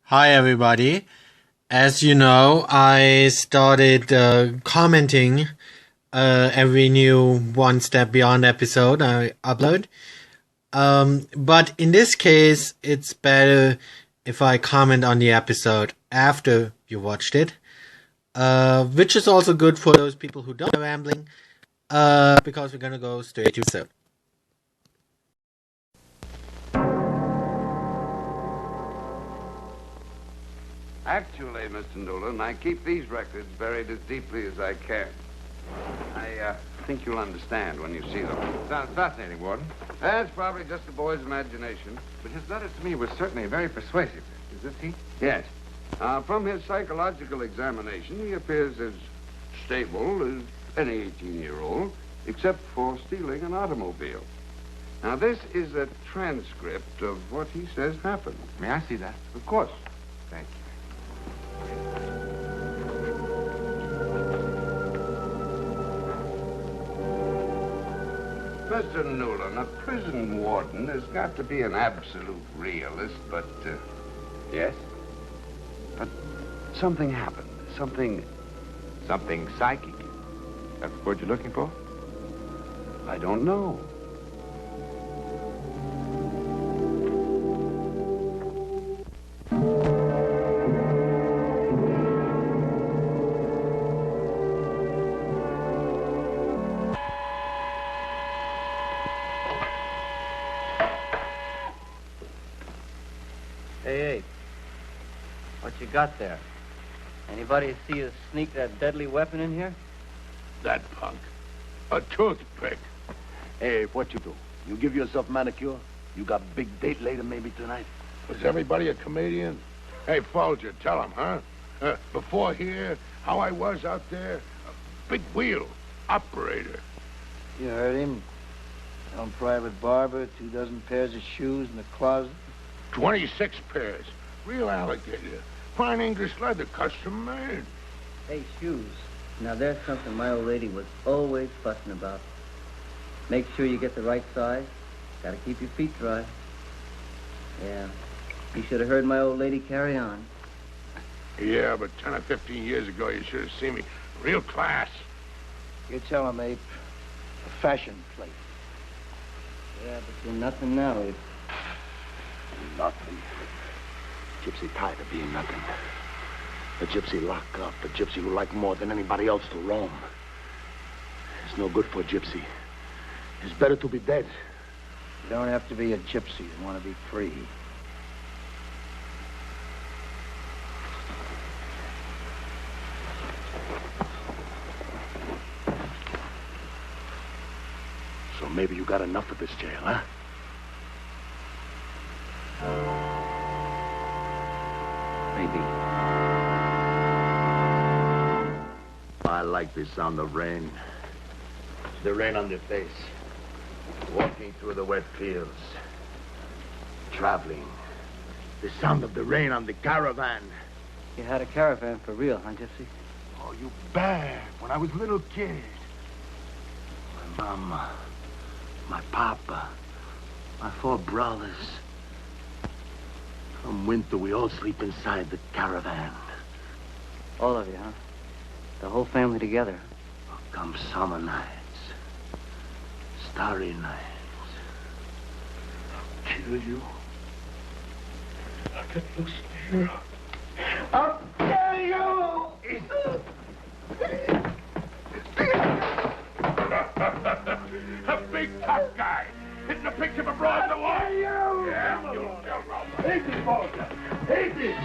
Hi, everybody. As you know, I started commenting every new One Step Beyond episode I upload. But in this case, it's better if I comment on the episode after you watched it, which is also good for those people who don't know rambling, because we're gonna go straight to the episode. Actually, Mr. Newland, I keep these records buried as deeply as I can. I think you'll understand when you see them. Sounds fascinating, Warden. That's probably just a boy's imagination. But his letters to me were certainly very persuasive. Is this he? Yes. From his psychological examination, he appears as stable as any 18-year-old, except for stealing an automobile. Now, this is a transcript of what he says happened. May I see that? Of course. Thank you. Mr. Newland, a prison warden has got to be an absolute realist, but, Yes? but something happened. Something psychic. That's the word you're looking for? I don't know. Hey, what you got there? Anybody see you sneak that deadly weapon in here? That punk. A toothpick. Hey, what you do? You give yourself manicure? You got big date later maybe tonight? Was everybody a comedian? Hey, Folger, tell him, huh? Before here, how I was out there, a big wheel, operator. You heard him. Some private barber, 24 pairs of shoes in the closet. 26 pairs. Real alligator. Fine English leather, custom made. Hey, shoes. Now, there's something my old lady was always fussing about. Make sure you get the right size. Gotta keep your feet dry. Yeah. You should have heard my old lady carry on. Yeah, but 10 or 15 years ago, you should have seen me. Real class. You tell him, Ape. A fashion plate. Yeah, but you're nothing now, Abe. Nothing. Gypsy tired of being nothing. A gypsy locked up. A gypsy who liked more than anybody else to roam. It's no good for a gypsy. It's better to be dead. You don't have to be a gypsy to want to be free. So maybe you got enough of this jail, huh? Maybe. I like the sound of rain. The rain on the face. Walking through the wet fields. Traveling. The sound of the rain on the caravan. You had a caravan for real, huh, Gypsy? Oh, you bet. When I was a little kid. My mama, my papa, my 4 brothers. Come winter, we all sleep inside the caravan. All of you, huh? The whole family together. Come summer nights. Starry nights. I'll kill you. I'll get loose here. I'll kill you! A big tough guy. Hitting a picture of a broad in the wall. Yeah, you Take it, Walter. Take it.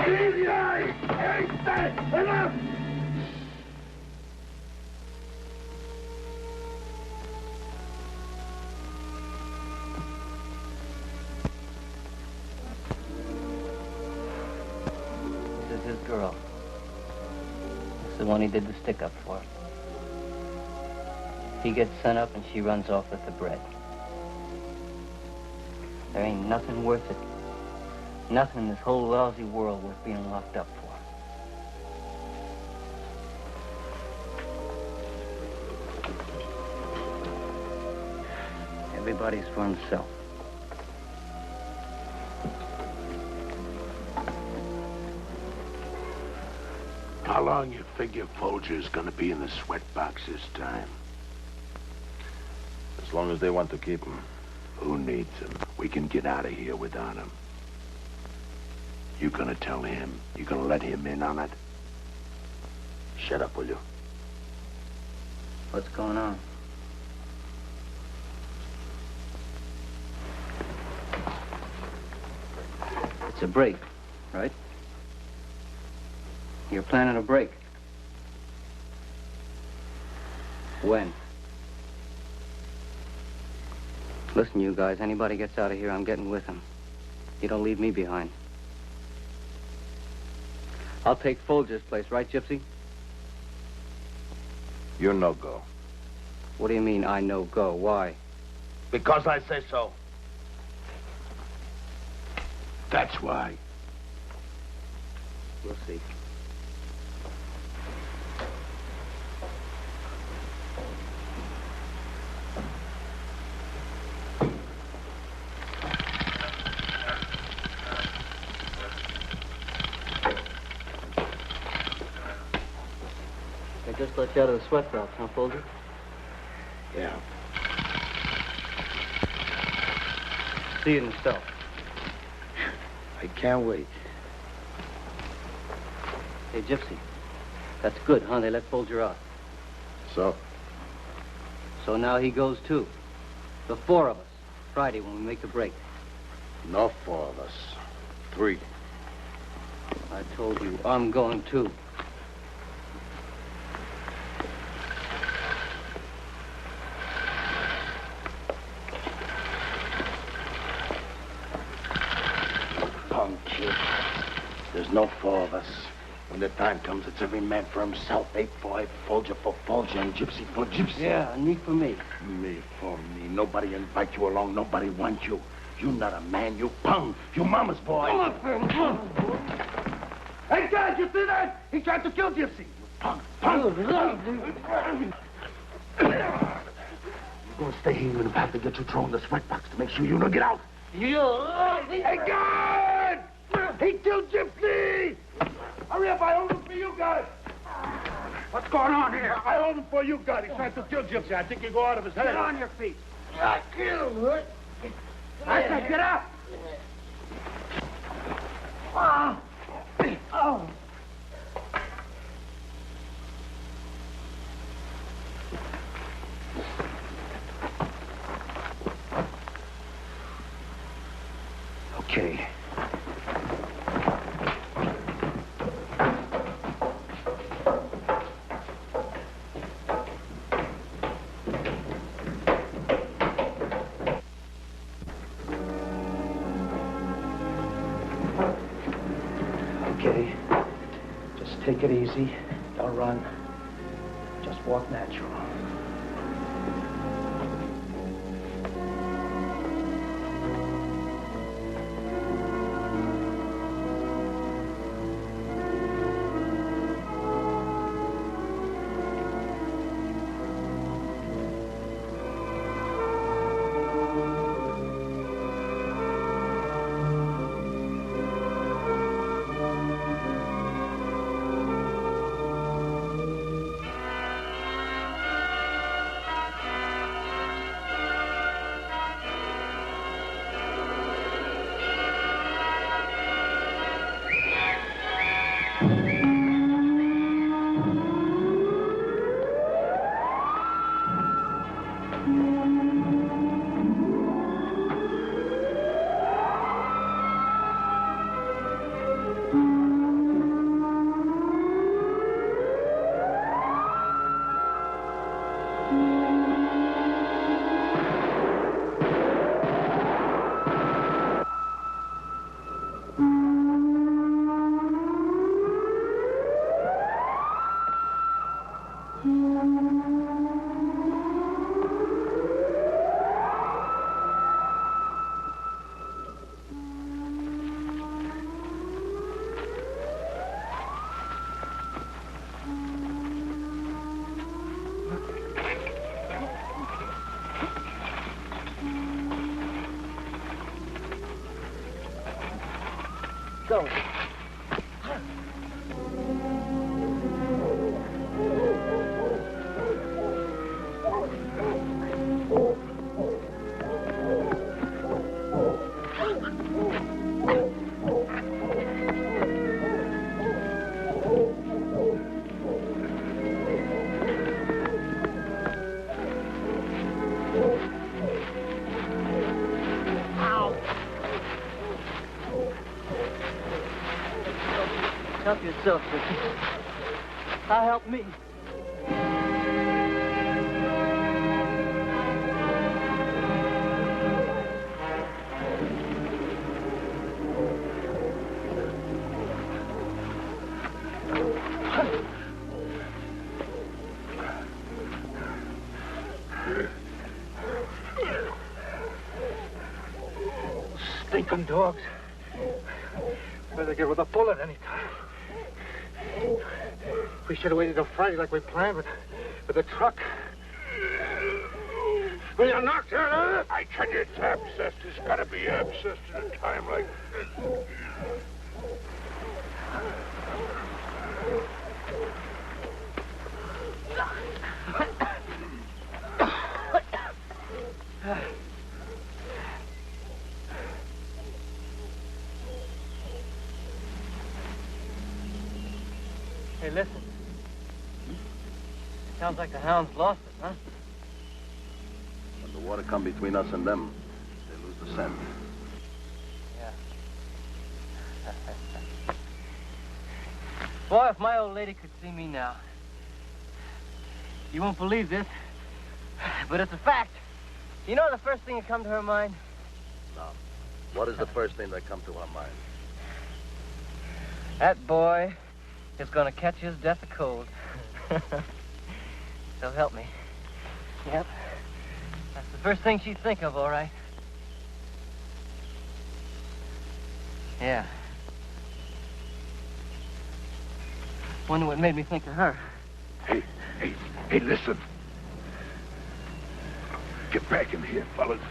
Easy, ain't that enough? This is his girl. This is the one he did the stick-up for. He gets sent up and she runs off with the bread. There ain't nothing worth it. Nothing in this whole lousy world worth being locked up for. Everybody's for himself. long you figure Folger's gonna be in the sweatbox this time? As long as they want to keep him. Who needs him? We can get out of here without him. You gonna tell him? You gonna let him in on it? Shut up, will you? What's going on? It's a break, right? You're planning a break. When? Listen, you guys, anybody gets out of here, I'm getting with him. You don't leave me behind. I'll take Folger's place, right, Gypsy? You're no-go. What do you mean, I no go? Why? Because I say so. That's why. We'll see. They just let you out of the sweatbox, huh, Folger? Yeah. See you in the cell. I can't wait. Hey, Gypsy. That's good, huh? They let Folger out. So? So now he goes too. The four of us. Friday when we make the break. No four of us. 3. I told you, I'm going too. Punk kid. There's no 4 of us. When the time comes, it's every man for himself. 8-4, Folger for Folger, and Gypsy for Gypsy. Yeah, and me for me. Me for me. Nobody invite you along. Nobody wants you. You not a man. You punk. You mama's boy. Hey, guys, you see that? He tried to kill Gypsy. You punk. Punk. You're gonna stay here even if I have to get you thrown in the sweatbox to make sure you don't get out. Hey, guys! He killed Gypsy! Hurry up, I hold him for you guys. What's going on here? I hold him for you guys. He tried to kill Gypsy. I think he'll go out of his head. Get on your feet. I killed him. I said get up. Oh. Okay. Okay. Just take it easy. Don't run. Just walk natural. Go. Help yourself, Gypsy. Now help me. Stinking dogs. Better get with a bullet anytime. We should have waited till Friday like we planned with the truck. Will you knock her out? I tell you, it's abscess. There's got to be abscess at a time like this. Hey, listen. Sounds like the hounds lost us, huh? When the water come between us and them, they lose the scent. Yeah. Boy, if my old lady could see me now. You won't believe this, but it's a fact. You know the first thing that come to her mind? No. What is the first thing that come to our mind? That boy is gonna catch his death of cold. So help me. Yep. That's the first thing she'd think of, all right. Yeah. Wonder what made me think of her. Hey, listen. Get back in here, fellas.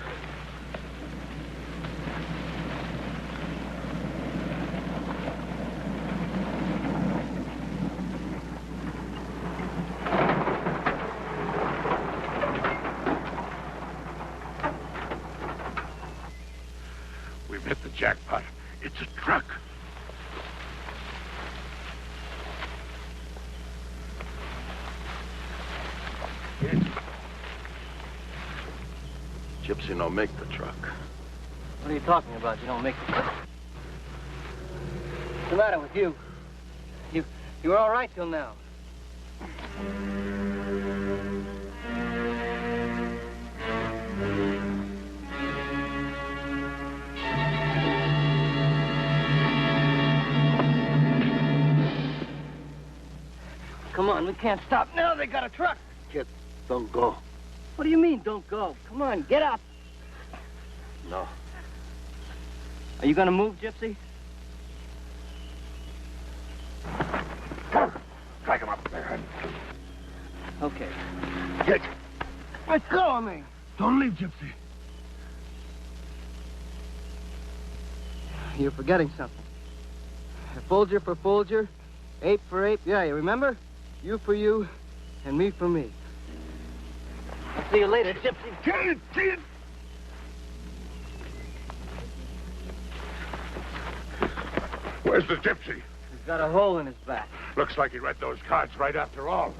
We've hit the jackpot. It's a truck. Gypsy no make the truck. What are you talking about? You don't make the truck. What's the matter with you? You were all right till now. Come on, we can't stop now. They got a truck. Kid, don't go. What do you mean, don't go? Come on, get up. No. Are you gonna move, Gypsy? Drag him up there. Okay. Get. Let go of me. Don't leave, Gypsy. You're forgetting something. Folger for Folger, ape for ape. Yeah, you remember? You for you, and me for me. I'll see you later, Gypsy. Get it. Where's the Gypsy? He's got a hole in his back. Looks like he read those cards right after all.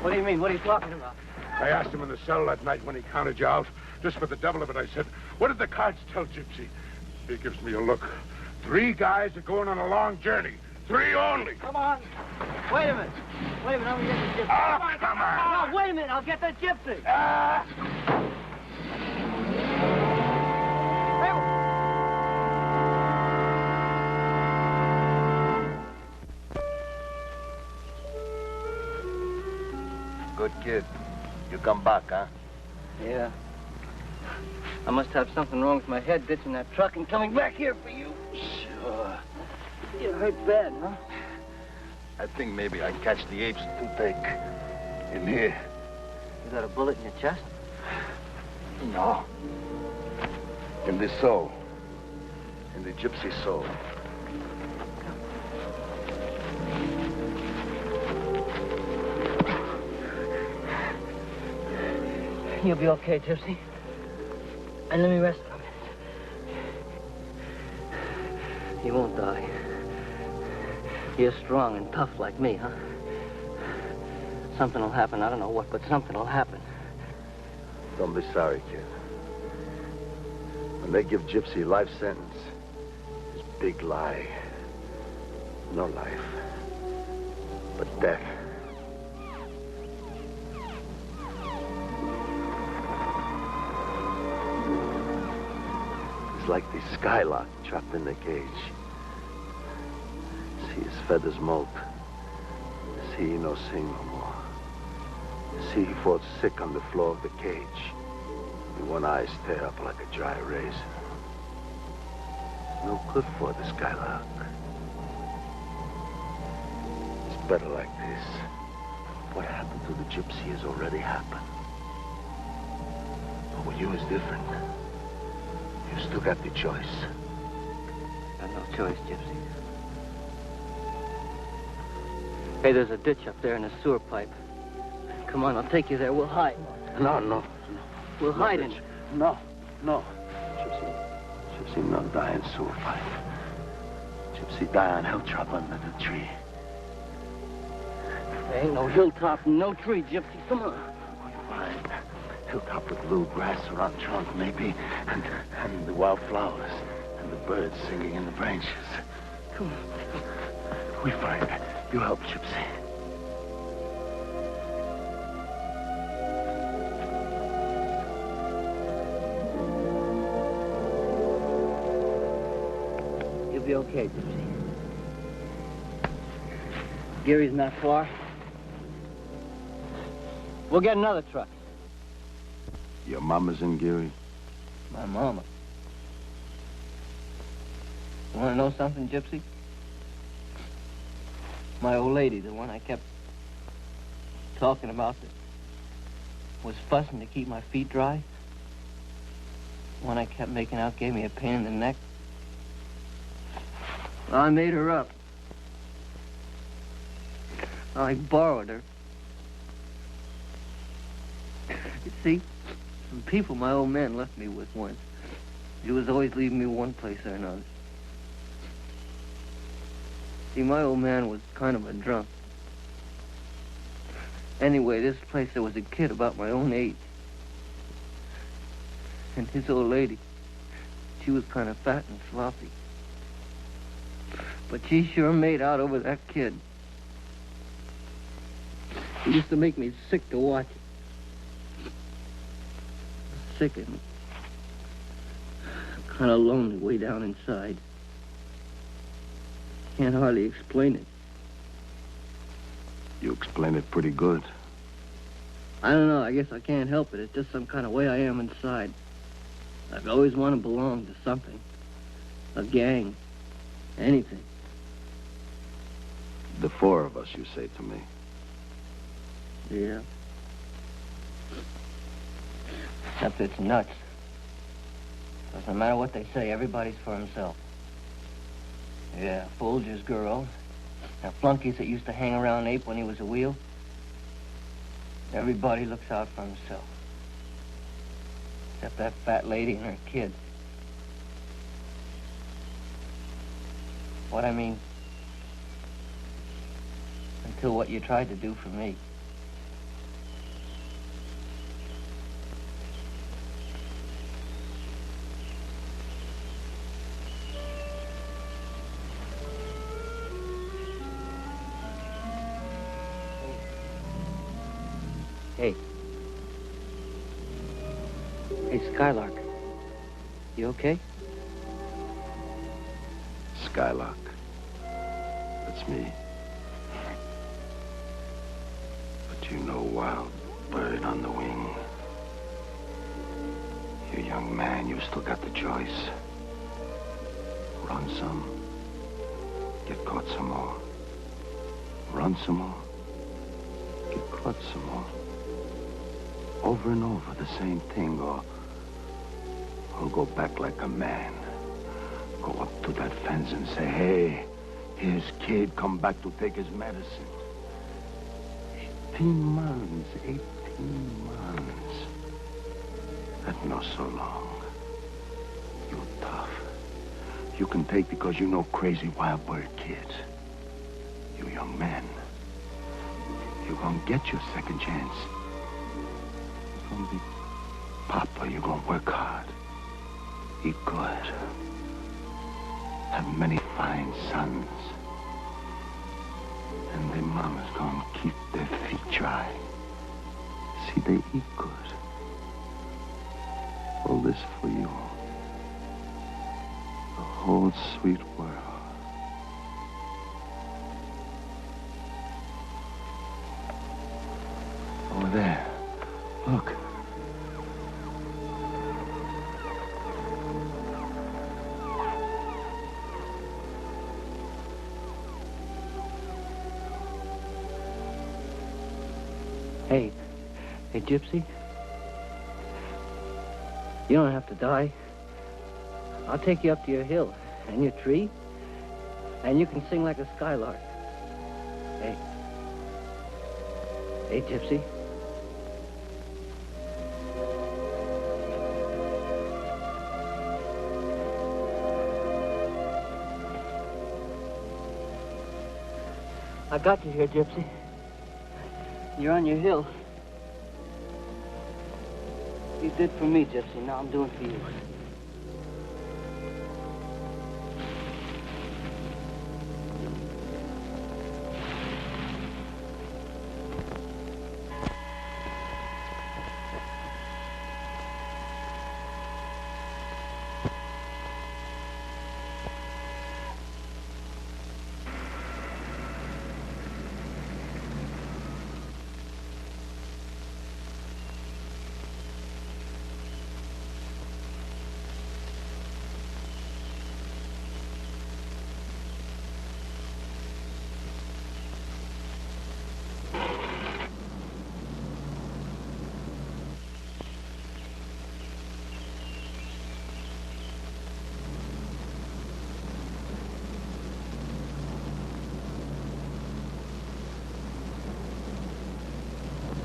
What do you mean? What are you talking about? I asked him in the cell that night when he counted you out. Just for the devil of it, I said, what did the cards tell Gypsy? He gives me a look. 3 guys are going on a long journey. 3 only. Come on. Wait a minute. Wait a minute, I'll get the Gypsy. Oh, come on. No, wait a minute, I'll get the Gypsy. Good kid. You come back, huh? Yeah. I must have something wrong with my head ditching that truck and coming back here for you. Sure. You hurt bad, huh? I think maybe I catch the apes toothache in here. You got a bullet in your chest? No. In the soul. In the Gypsy soul. You'll be okay, Gypsy. And let me rest for a minute. You won't die. You're strong and tough like me, huh? Something will happen. I don't know what, but something will happen. Don't be sorry, kid. When they give Gypsy life sentence, it's big lie. No life. But death. It's like the skylark trapped in the cage. See his feathers molt. See he no sing no more. See he falls sick on the floor of the cage. And one eye stare up like a dry raisin. No good for the skylark. It's better like this. What happened to the gypsy has already happened. But with you is different. You still got the choice. Got no choice, Gypsy. Hey, there's a ditch up there and a sewer pipe. Come on, I'll take you there. We'll hide. No. We'll hide in it. No. Gypsy not die in sewer pipe. Gypsy die on hilltop under the tree. There ain't no hilltop and no tree, Gypsy. Come on. Fine. Hilltop with blue grass around trunk, maybe, and the wildflowers, and the birds singing in the branches. Come on. We find it. You help, Gypsy. You'll be okay, Gypsy. Geary's not far. We'll get another truck. Your mama's in Geary? My mama. You want to know something, Gypsy? My old lady, the one I kept talking about that was fussing to keep my feet dry, the one I kept making out gave me a pain in the neck. Well, I made her up. I borrowed her. You see, some people my old man left me with once. He was always leaving me one place or another. See, my old man was kind of a drunk. Anyway, this place there was a kid about my own age. And his old lady, she was kind of fat and sloppy. But she sure made out over that kid. It used to make me sick to watch it. Sick and kind of lonely way down inside. Can't hardly explain it. You explain it pretty good. I don't know. I guess I can't help it. It's just some kind of way I am inside. I've always wanted to belong to something. A gang. Anything. The four of us, you say to me. Yeah. Except it's nuts. Doesn't matter what they say, everybody's for himself. Yeah, Folger's girl. Now, flunkies that used to hang around Ape when he was a wheel. Everybody looks out for himself. Except that fat lady and her kid. What I mean, until what you tried to do for me. Hey. Hey, Skylark. You okay? Skylark. That's me. But you know, wild bird on the wing. You young man, you still got the choice. Run some. Get caught some more. Run some more. Get caught some more. Over and over, the same thing, or go back like a man. Go up to that fence and say, hey, here's kid, come back to take his medicine. 18 months. That's not so long. You tough. You can take because you know crazy wild bird kids. You young man. You're gonna get your second chance. You're gonna be Papa, you're gonna work hard. Eat good. Have many fine sons. And their mama's gonna keep their feet dry. See, they eat good. All this for you. The whole sweet world. Over there. Look. Hey, Gypsy. You don't have to die. I'll take you up to your hill and your tree, and you can sing like a skylark. Hey, Gypsy. I got you here, Gypsy. You're on your hill. You did for me, Gypsy. Now I'm doing for you.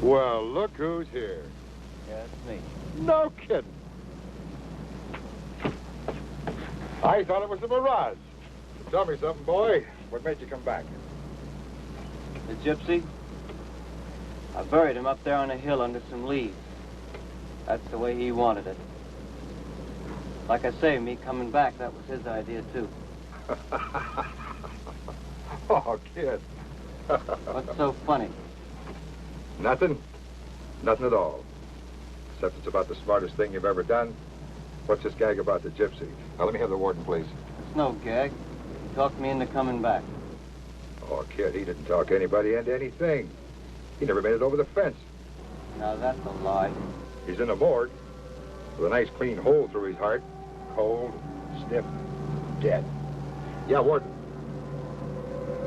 Well, look who's here. Yeah, it's me. No kidding. I thought it was a mirage. Tell me something, boy. What made you come back? The Gypsy? I buried him up there on a hill under some leaves. That's the way he wanted it. Like I say, me coming back, that was his idea, too. Oh, kid. What's so funny? Nothing. Nothing at all. Except it's about the smartest thing you've ever done. What's this gag about the Gypsy? Now, let me have the warden, please. It's no gag. He talked me into coming back. Oh, kid, he didn't talk anybody into anything. He never made it over the fence. Now, that's a lie. He's in the morgue with a nice clean hole through his heart. Cold, stiff, dead. Yeah, warden.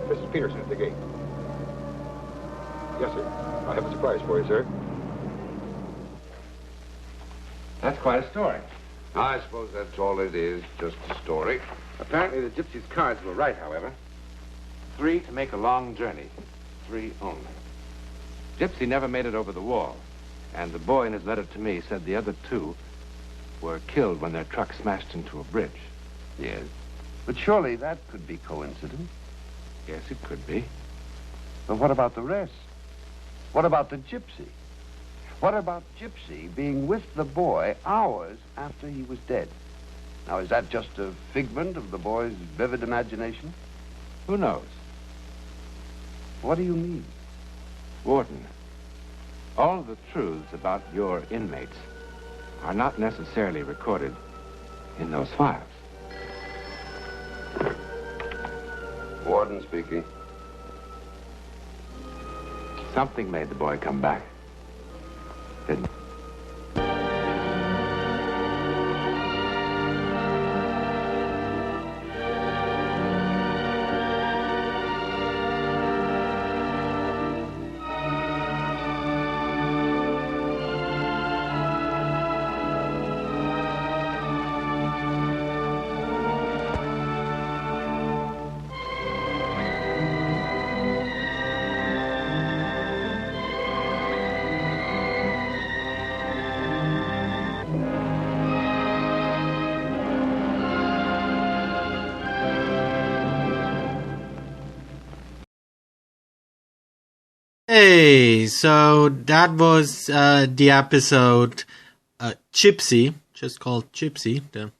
Mrs. Peterson at the gate. Yes, sir. I have a surprise for you, sir. That's quite a story. I suppose that's all it is, just a story. Apparently the gypsy's cards were right, however. 3 to make a long journey. 3 only. Gypsy never made it over the wall. And the boy in his letter to me said the other 2 were killed when their truck smashed into a bridge. Yes. But surely that could be coincidence. Yes, it could be. But what about the rest? What about the Gypsy? What about Gypsy being with the boy hours after he was dead? Now, is that just a figment of the boy's vivid imagination? Who knows? What do you mean? Warden, all the truths about your inmates are not necessarily recorded in those files. Warden speaking. Something made the boy come back. Didn't it? Hey, so that was the episode Gypsy, just called Gypsy, the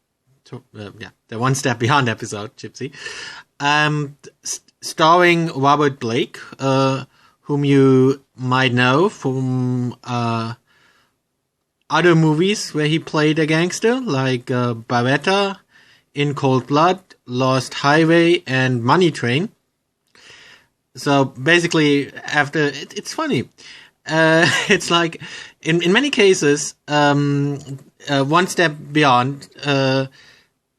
the One Step Beyond episode, Gypsy, starring Robert Blake, whom you might know from other movies where he played a gangster, like Baretta, In Cold Blood, Lost Highway, and Money Train. So basically, it's funny. It's like, in many cases, One Step Beyond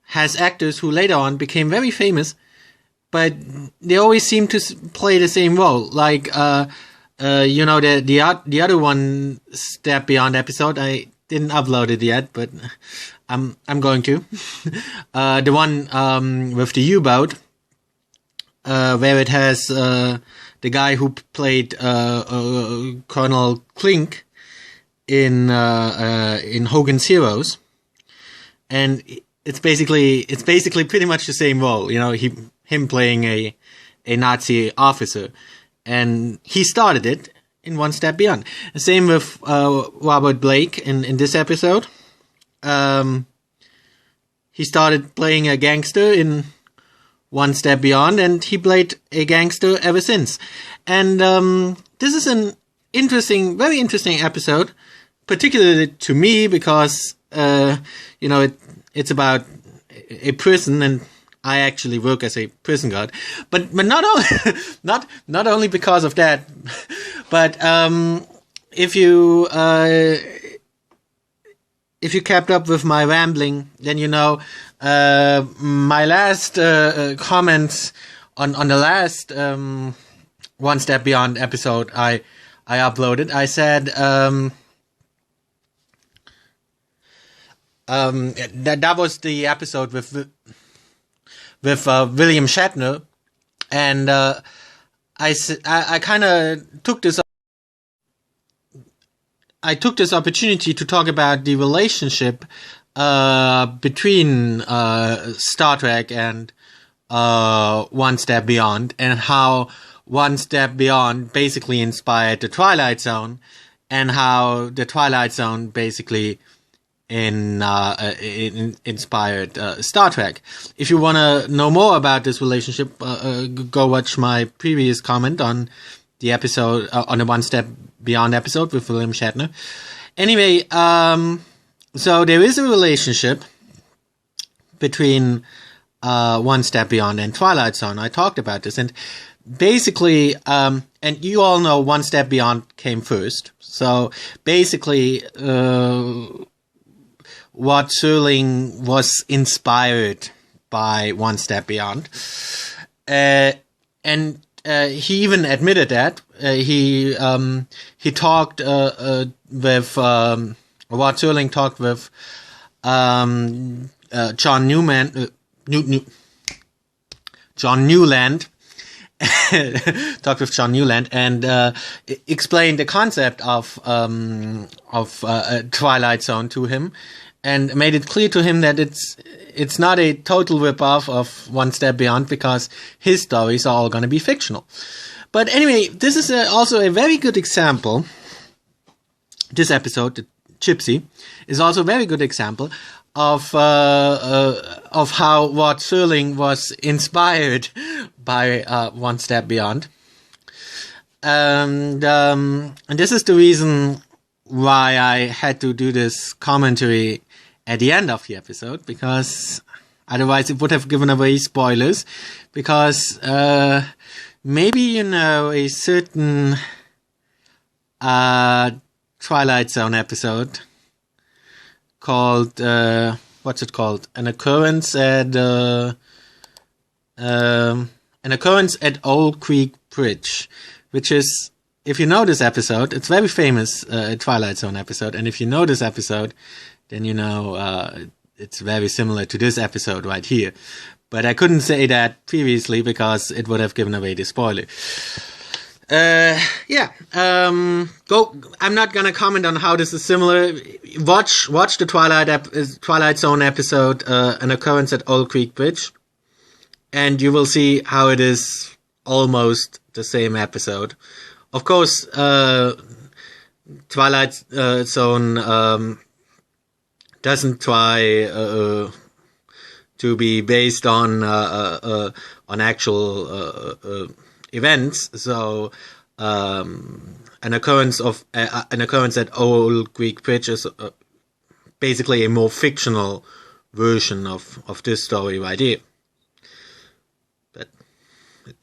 has actors who later on became very famous, but they always seem to play the same role. Like, the other One Step Beyond episode, I didn't upload it yet, but I'm going to. The one with the U-boat, where it has the guy who played Colonel Klink in Hogan's Heroes, and it's basically pretty much the same role. Him playing a Nazi officer, and he started it in One Step Beyond. Same with Robert Blake in this episode. He started playing a gangster in One Step Beyond, and he played a gangster ever since. And this is an very interesting episode, particularly to me, because it's about a prison, and I actually work as a prison guard. But not only because of that, but if you kept up with my rambling, then my last comments on the last One Step Beyond episode I uploaded. I said that was the episode with William Shatner, and I kind of took this. I took this opportunity to talk about the relationship between Star Trek and One Step Beyond, and how One Step Beyond basically inspired the Twilight Zone, and how the Twilight Zone basically inspired Star Trek. If you want to know more about this relationship, go watch my previous comment on the episode, on the One Step Beyond episode with William Shatner. Anyway, so there is a relationship between One Step Beyond and Twilight Zone. I talked about this, and basically, and you all know One Step Beyond came first. So basically, Rod Serling was inspired by One Step Beyond, and he even admitted that. He talked with Rod Serling talked with John Newland. Talked with John Newland and explained the concept of Twilight Zone to him, and made it clear to him that it's not a total ripoff of One Step Beyond, because his stories are all going to be fictional. But anyway, this is also a very good example. This episode, the Gypsy, is also a very good example of how Rod Serling was inspired by One Step Beyond, and this is the reason why I had to do this commentary at the end of the episode, because otherwise it would have given away spoilers. Because maybe a certain Twilight Zone episode called what's it called? An occurrence at Old Creek Bridge, which is, if you know this episode, it's very famous Twilight Zone episode, and if you know this episode, then you know it's very similar to this episode right here. But I couldn't say that previously because it would have given away the spoiler. I'm not gonna comment on how this is similar. Watch the Twilight Zone episode, An Occurrence at Old Creek Bridge, and you will see how it is almost the same episode. Of course, Twilight Zone doesn't try to be based on actual events. So an occurrence at Old Greek Bridge is basically a more fictional version of this story right here. But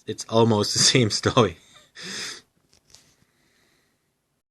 it's almost the same story.